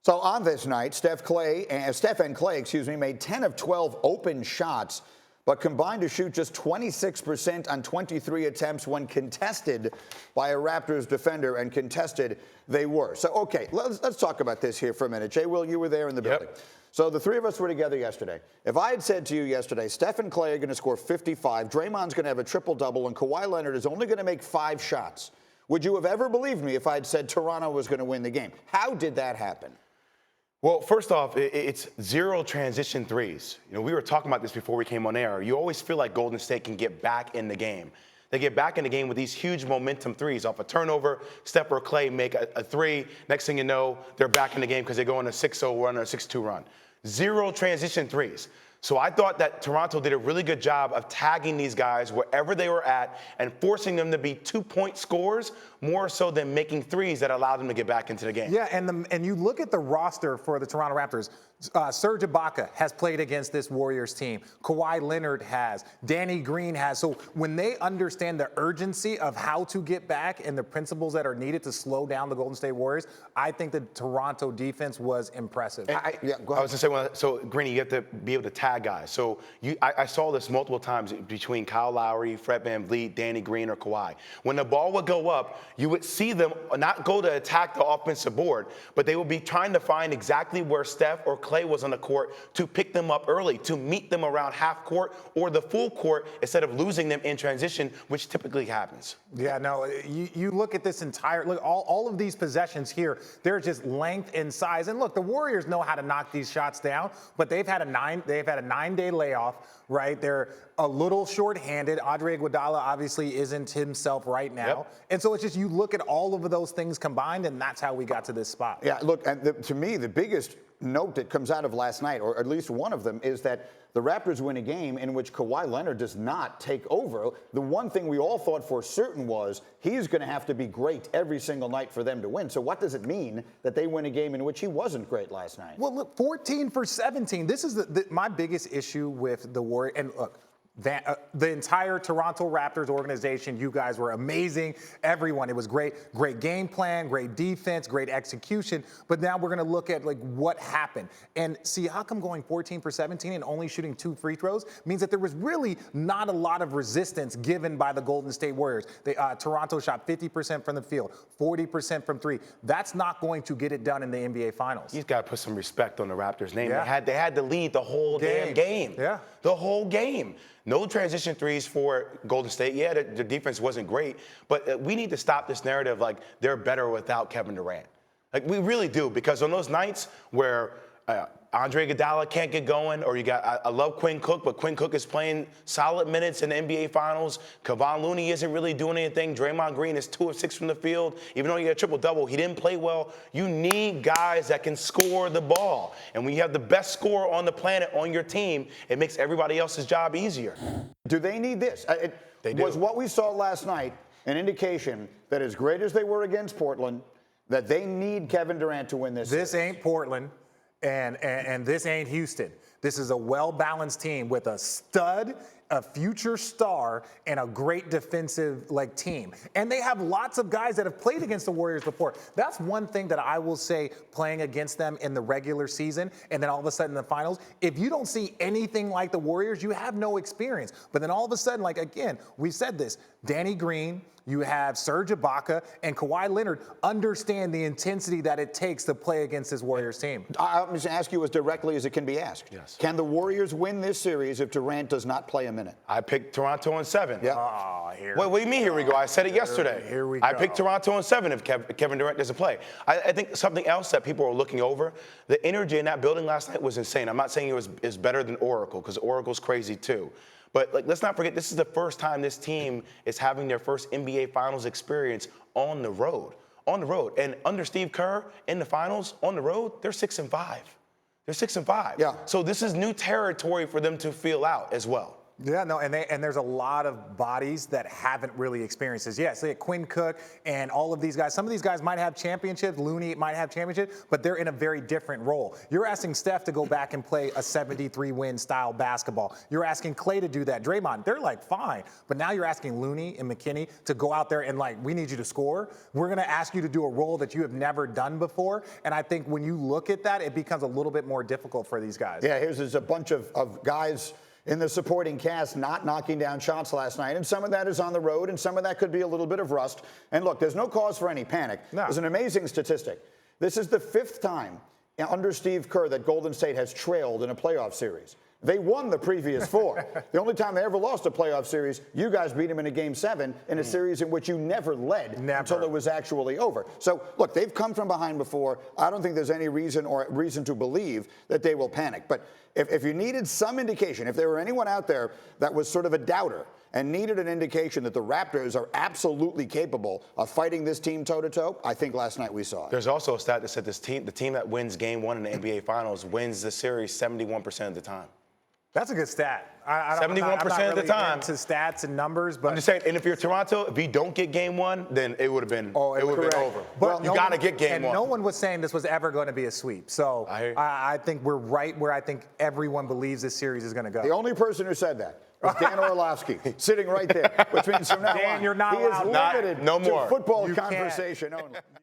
So on this night, Steph and Clay, made 10 of 12 open shots, but combined to shoot just 26% on 23 attempts when contested by a Raptors defender, and contested they were. So, okay, let's talk about this here for a minute. Jay, Will, you were there in the building. So the three of us were together yesterday. If I had said to you yesterday, Steph and Clay are going to score 55, Draymond's going to have a triple-double, and Kawhi Leonard is only going to make 5 shots, would you have ever believed me if I had said Toronto was going to win the game? How did that happen? Well, first off, it's 0 transition threes. You know, we were talking about this before we came on air. You always feel like Golden State can get back in the game. They get back in the game with these huge momentum threes. Off a turnover, Steph or Clay make a three. Next thing you know, they're back in the game because they go on a 6-0 run or a 6-2 run. 0 transition threes. So I thought that Toronto did a really good job of tagging these guys wherever they were at and forcing them to be 2-point scorers more so than making threes that allowed them to get back into the game. Yeah, and you look at the roster for the Toronto Raptors. Serge Ibaka has played against this Warriors team. Kawhi Leonard has. Danny Green has. So when they understand the urgency of how to get back and the principles that are needed to slow down the Golden State Warriors, I think the Toronto defense was impressive. I was going to say, so Greeny, you have to be able to tag guys. So I saw this multiple times between Kyle Lowry, Fred VanVleet, Danny Green, or Kawhi. When the ball would go up, you would see them not go to attack the offensive board, but they would be trying to find exactly where Steph or Clay was on the court to pick them up early, to meet them around half court or the full court instead of losing them in transition, which typically happens. Yeah, no, you look at this entire, look, all of these possessions here, they're just length and size. And look, the Warriors know how to knock these shots down, but they've had a 9-day layoff, right? They're a little short-handed. Andre Iguodala obviously isn't himself right now. Yep. And so it's just, you look at all of those things combined, and that's how we got to this spot. Yeah, look, and to me, the biggest note that comes out of last night, or at least one of them, is that the Raptors win a game in which Kawhi Leonard does not take over. The one thing we all thought for certain was he's going to have to be great every single night for them to win. So what does it mean that they win a game in which he wasn't great last night? Well, look, 14 for 17. This is my biggest issue with the Warriors. And look, the entire Toronto Raptors organization, you guys were amazing. Everyone, it was great game plan, great defense, great execution. But now we're going to look at like what happened and see how come going 14 for 17 and only shooting 2 free throws means that there was really not a lot of resistance given by the Golden State Warriors. Toronto shot 50% from the field, 40% from 3. That's not going to get it done in the NBA Finals. He's got to put some respect on the Raptors' name. Yeah. They had to lead the whole damn game. Yeah. The whole game. No transition threes for Golden State. Yeah, the defense wasn't great, but we need to stop this narrative like they're better without Kevin Durant. Like, we really do, because on those nights where Andre Iguodala can't get going, or I love Quinn Cook, but Quinn Cook is playing solid minutes in the NBA Finals. Kevon Looney isn't really doing anything. Draymond Green is 2 of 6 from the field. Even though he had a triple-double, he didn't play well. You need guys that can score the ball. And when you have the best scorer on the planet on your team, it makes everybody else's job easier. Do they need this? They do. Was what we saw last night an indication that as great as they were against Portland, that they need Kevin Durant to win this This series? ain't Portland. And this ain't Houston. This is a well-balanced team with a stud, a future star, and a great defensive team. And they have lots of guys that have played against the Warriors before. That's one thing that I will say playing against them in the regular season and then all of a sudden in the finals. If you don't see anything like the Warriors, you have no experience. But then all of a sudden, again, we said this, Danny Green, you have Serge Ibaka, and Kawhi Leonard understand the intensity that it takes to play against this Warriors team. I'm just ask you as directly as it can be asked. Yes. Can the Warriors win this series if Durant does not play a minute? I picked Toronto in 7. Yeah. What do you mean, here we go? I said it yesterday. Here we go. I picked Toronto in 7 if Kevin Durant doesn't play. I think something else that people are looking over, the energy in that building last night was insane. I'm not saying it was better than Oracle, because Oracle's crazy too. But let's not forget, this is the first time this team is having their first NBA Finals experience on the road. On the road. And under Steve Kerr, in the finals, on the road, they're 6-5. They're 6-5. Yeah. So this is new territory for them to feel out as well. Yeah, no, and there's a lot of bodies that haven't really experienced this. Yes, Quinn Cook and all of these guys. Some of these guys might have championships. Looney might have championships, but they're in a very different role. You're asking Steph to go back and play a 73-win style basketball. You're asking Klay to do that. Draymond, they're like, fine. But now you're asking Looney and McKinney to go out there and like, we need you to score. We're going to ask you to do a role that you have never done before. And I think when you look at that, it becomes a little bit more difficult for these guys. Yeah, there's a bunch of guys in the supporting cast not knocking down shots last night, and some of that is on the road, and some of that could be a little bit of rust. And look, there's no cause for any panic. No. There's an amazing statistic. This is the 5th time under Steve Kerr that Golden State has trailed in a playoff series. They won the previous 4. The only time they ever lost a playoff series, you guys beat them in a Game 7 in a series in which you never led until it was actually over. So, look, they've come from behind before. I don't think there's any reason to believe that they will panic. But if you needed some indication, if there were anyone out there that was sort of a doubter and needed an indication that the Raptors are absolutely capable of fighting this team toe-to-toe, I think last night we saw it. There's also a stat that said the team that wins Game 1 in the NBA Finals wins the series 71% of the time. That's a good stat. 71% of the time. To stats and numbers, but I'm just saying. And if you're Toronto, if you don't get Game 1, then it would have been over. But you got to get Game 1. And no one was saying this was ever going to be a sweep. So I think we're right where I think everyone believes this series is going to go. The only person who said that was Dan Orlovsky, sitting right there, which means from now Dan, on, you're not he is allowed. limited no more. to football conversation only.